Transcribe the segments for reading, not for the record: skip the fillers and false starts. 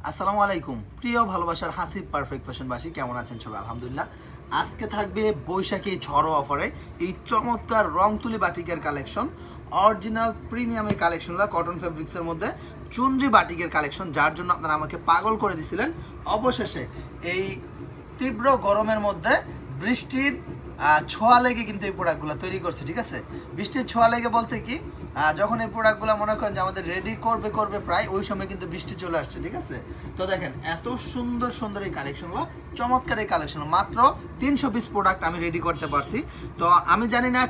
আসসালামু আলাইকুম প্রিয় ভালোবাসার হাসিব পারফেক্ট ফ্যাশনবাসী, কেমন আছেন সবাই? আলহামদুলিল্লাহ। আজকে থাকবে বৈশাখী ঝড়ো অফারে এই চমৎকার রং তুলি বাটিকের কালেকশন, অরিজিনাল প্রিমিয়াম এই কালেকশনগুলো কটন ফেব্রিক্সের মধ্যে চুনরি বাটিকের কালেকশন, যার জন্য আপনারা আমাকে পাগল করে দিছিলেন। অবশেষে এই তীব্র গরমের মধ্যে বৃষ্টির ছোঁয়া লেগে কিন্তু এই প্রোডাক্টগুলো তৈরি করছে, ঠিক আছে? বৃষ্টির ছোঁয়া লেগে বলতে কি, যখন এই প্রোডাক্টগুলো মনে করেন যে আমাদের রেডি করবে প্রায় ওই সময় কিন্তু বৃষ্টি চলে আসছে, ঠিক আছে? তো দেখেন এত সুন্দর সুন্দর এই কালেকশনগুলো, চমৎকার এই কালেকশন, মাত্র 300 পিস প্রোডাক্ট আমি রেডি করতে পারছি। তো আমি জানি না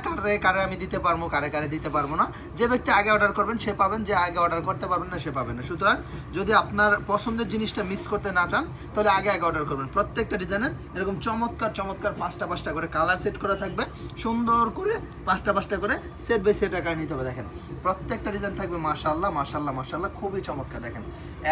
কারে আমি দিতে পারবো, কারে দিতে পারবো না। যে ব্যক্তি আগে অর্ডার করবেন সে পাবেন, যে আগে অর্ডার করতে পারবেন না সে পাবেন না। সুতরাং যদি আপনার পছন্দের জিনিসটা মিস করতে না চান তাহলে আগে অর্ডার করবেন। প্রত্যেকটা ডিজাইনের এরকম চমৎকার চমৎকার পাঁচটা করে কালার সেট করা থাকবে, সুন্দর করে পাঁচটা করে সেট বাই সেট আকারে নিতে হবে। দেখেন প্রত্যেকটা ডিজাইন থাকবে মাশাআল্লাহ মাশাআল্লাহ মাশাআল্লাহ, খুবই চমৎকার। দেখেন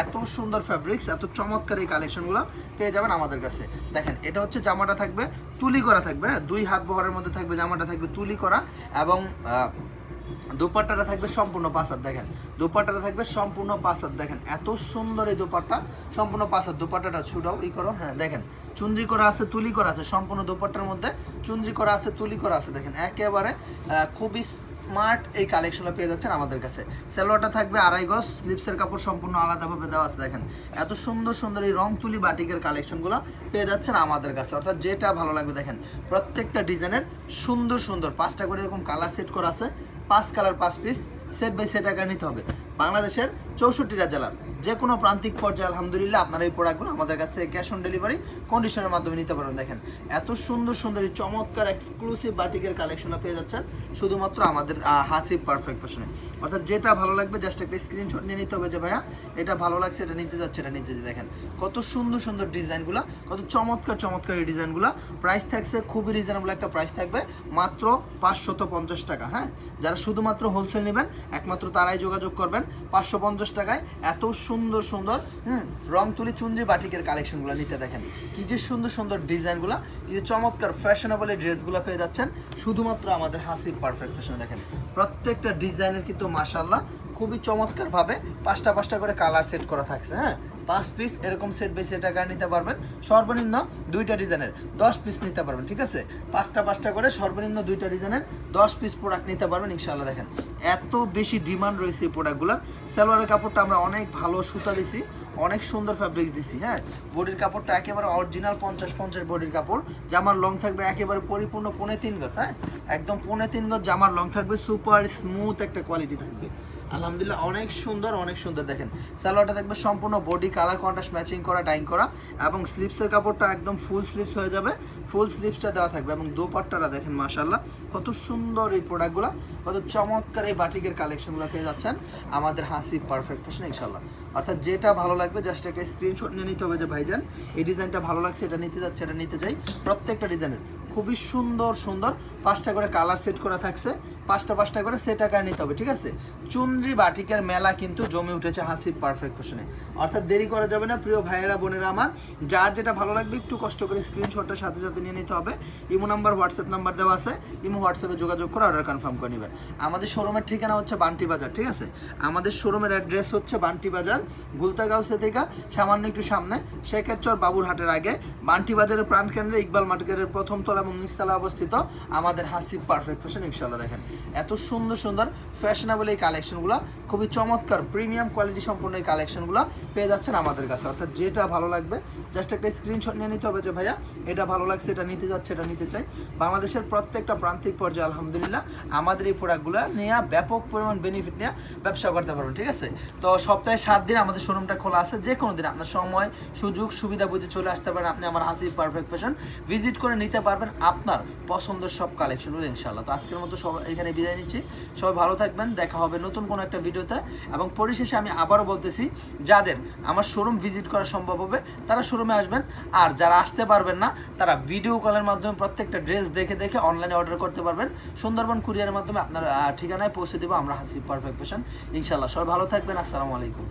এত সুন্দর ফ্যাব্রিক্স, এত চমৎকার এই কালেকশনগুলো পেয়ে যাবেন আমাদের কাছে। দেখেন এটা হচ্ছে জামাটা থাকবে তুলি করা থাকবে, 2 হাত বহরের মধ্যে থাকবে, জামাটা থাকবে তুলি করা এবং দোপাট্টাটা থাকবে সম্পূর্ণ 5 হাত। দেখেন দোপাট্টাটা থাকবে সম্পূর্ণ 5 হাত। দেখেন এত সুন্দর এই দোপাট্টা, সম্পূর্ণ 5 হাত। দোপাট্টাটা ছুটাও করো, হ্যাঁ দেখেন চুনরি করা আছে, তুলি করা আছে, সম্পূর্ণ দোপাট্টার মধ্যে চুনরি করা আছে, তুলি করা আছে। দেখেন একেবারে খুবই স্মার্ট এই কালেকশনটা পেয়ে যাচ্ছেন আমাদের কাছে। সালোয়ারটা থাকবে 2.5 গজ, স্লিপসের কাপড় সম্পূর্ণ আলাদাভাবে দেওয়া আছে। দেখেন এত সুন্দর সুন্দর এই রং তুলি বাটিকের কালেকশনগুলো পেয়ে যাচ্ছেন আমাদের কাছে, অর্থাৎ যেটা ভালো লাগবে। দেখেন প্রত্যেকটা ডিজাইনের সুন্দর সুন্দর 5টা করে এরকম কালার সেট করা আছে, 5 colour 5 piece set by set আকারে নিতে হবে। বাংলাদেশের 64টা জেলার যে কোনো প্রান্তিক পর্যায়ে আলহামদুলিল্লাহ আপনারা এই প্রোডাক্টগুলো আমাদের কাছ থেকে ক্যাশ অন ডেলিভারি কন্ডিশনের মাধ্যমে নিতে পারবেন। দেখেন এত সুন্দর সুন্দর এই চমৎকার এক্সক্লুসিভ বাটিকের কালেকশনটা পেয়ে যাচ্ছেন শুধুমাত্র আমাদের হাসিব পারফেক্ট ফ্যাশনে। অর্থাৎ যেটা ভালো লাগবে জাস্ট একটা স্ক্রিনশট নিয়ে নিতে হবে যে ভাইয়া এটা ভালো লাগছে, এটা নিতে যাচ্ছে, এটা নিতে যাচ্ছে। দেখেন কত সুন্দর সুন্দর ডিজাইনগুলো, কত চমৎকার চমৎকার এই ডিজাইনগুলো। প্রাইস থাকছে খুবই রিজনেবল একটা প্রাইস থাকবে, মাত্র 550 টাকা। হ্যাঁ, যারা শুধুমাত্র হোলসেল নেবেন একমাত্র তারাই যোগাযোগ করবেন। 550 টাকায় এত সুন্দর সুন্দর রং তুলি চুনরি বাটিকের কালেকশনগুলো নিতে। দেখেন কি যে সুন্দর সুন্দর ডিজাইনগুলো, কি যে চমৎকার ফ্যাশনেবল এই ড্রেসগুলো পেয়ে যাচ্ছেন শুধুমাত্র আমাদের হাসিব পারফেক্ট ফ্যাশনে। দেখেন প্রত্যেকটা ডিজাইনের কিন্তু মাশাআল্লাহ খুবই চমৎকারভাবে 5টা করে কালার সেট করা থাকছে। হ্যাঁ, 5 পিস এরকম সেট বাই সেট আকারে নিতে পারবেন। সর্বনিম্ন 2টা ডিজাইনের 10 পিস নিতে পারবেন, ঠিক আছে? 5টা করে সর্বনিম্ন 2টা ডিজাইনের 10 পিস প্রোডাক্ট নিতে পারবেন ইনশাআল্লাহ। দেখেন এত বেশি ডিমান্ড রয়েছে এই প্রোডাক্টগুলোর। সালোয়ারের কাপড়টা আমরা অনেক ভালো সুতা দিছি, অনেক সুন্দর ফ্যাব্রিক্স দিছি। হ্যাঁ, বডির কাপড়টা একেবারে অরিজিনাল 50 বডির কাপড়। জামার লং থাকবে একেবারে পরিপূর্ণ 3.5 গজ। হ্যাঁ, একদম 3.5 গজ জামার লং থাকবে, সুপার স্মুথ একটা কোয়ালিটি থাকবে আলহামদুলিল্লাহ, অনেক সুন্দর অনেক সুন্দর। দেখেন সালোয়ারটা থাকবে সম্পূর্ণ বডি কালার কন্ট্রাস্ট ম্যাচিং করা, ডাইং করা, এবং স্লিপসের কাপড়টা একদম ফুল স্লিপস হয়ে যাবে, ফুল স্লিপসটা দেওয়া থাকবে। এবং দোপাট্টাটা দেখেন মাশাআল্লাহ কত সুন্দর এই প্রোডাক্টগুলো, কত চমৎকার এই বাটিকের কালেকশনগুলো পেয়ে যাচ্ছেন আমাদের হাসিব পারফেক্ট ফ্যাশন ইনশাআল্লাহ। অর্থাৎ যেটা ভালো লাগবে জাস্ট একটা স্ক্রিনশট নিয়ে নিতে হবে যে ভাইজান এই ডিজাইনটা ভালো লাগছে, এটা নিতে যাচ্ছে, এটা নিতে চাই। প্রত্যেকটা ডিজাইনের খুবই সুন্দর সুন্দর 5টা করে কালার সেট করা থাকছে, 5টা করে সেট আকারে নিতে হবে, ঠিক আছে? চুনরি বাটিকের মেলা কিন্তু জমে উঠেছে হাসিব পারফেক্ট ফ্যাশনে। অর্থাৎ দেরি করা যাবে না প্রিয় ভাইয়েরা বোনেরা আমার, যার যেটা ভালো লাগবে একটু কষ্ট করে স্ক্রিনশটটার সাথে সাথে নিয়ে নিতে হবে। ইমো নাম্বার হোয়াটসঅ্যাপ নাম্বার দেওয়া আছে, ইমো হোয়াটসঅ্যাপে যোগাযোগ করে অর্ডার কনফার্ম করে নেবেন। আমাদের শোরুমের ঠিকানা হচ্ছে বান্টি বাজার, ঠিক আছে? আমাদের শোরুমের অ্যাড্রেস হচ্ছে বান্টি বাজার, গুলতাগাঁওসে থেকে সামান্য একটু সামনে শেখেরচর বাবুরহাটের আগে বান্টি বাজারের প্রাণকেন্দ্রে ইকবাল মার্কেটের প্রথম তলা এবং নিচতলা অবস্থিত আমাদের হাসিব পারফেক্ট ফ্যাশন ইনশাআল্লাহ। দেখেন এত সুন্দর সুন্দর ফ্যাশনেবল এই কালেকশনগুলো, খুবই চমৎকার প্রিমিয়াম কোয়ালিটি সম্পূর্ণ এই কালেকশনগুলো পেয়ে যাচ্ছেন আমাদের কাছে। অর্থাৎ যেটা ভালো লাগবে জাস্ট একটা স্ক্রিনশট নিয়ে নিতে হবে যে ভাইয়া এটা ভালো লাগছে, এটা নিতে যাচ্ছে, এটা নিতে চাই। বাংলাদেশের প্রত্যেকটা প্রান্তিক পর্যায়ে আলহামদুলিল্লাহ আমাদের এই প্রোডাক্টগুলো নিয়ে ব্যাপক পরিমাণ বেনিফিট নিয়ে ব্যবসা করতে পারবেন, ঠিক আছে? তো সপ্তাহে 7 দিন আমাদের শোরুমটা খোলা আছে, যে কোনো দিন আপনার সময় সুযোগ সুবিধা বুঝে চলে আসতে পারেন। আপনি আমার হাসিব পারফেক্ট ফ্যাশন ভিজিট করে নিতে পারবেন আপনার পছন্দের সব কালেকশনগুলো ইনশাআল্লাহ। তো আজকের মতো সবাই এখানে বিদায় নিচ্ছি, সবাই ভালো থাকবেন, দেখা হবে নতুন কোনো একটা ভিডিওতে। এবং পরিশেষে আমি আবারও বলতেছি, যাদের আমার শোরুম ভিজিট করা সম্ভব হবে তারা শোরুমে আসবেন, আর যারা আসতে পারবেন না তারা ভিডিও কলের মাধ্যমে প্রত্যেকটা ড্রেস দেখে অনলাইনে অর্ডার করতে পারবেন। সুন্দরবন কুরিয়ারের মাধ্যমে আপনার ঠিকানায় পৌঁছে দেবো আমরা হাসিব পারফেক্ট ফ্যাশন ইনশাআল্লাহ। সবাই ভালো থাকবেন, আসসালামু আলাইকুম।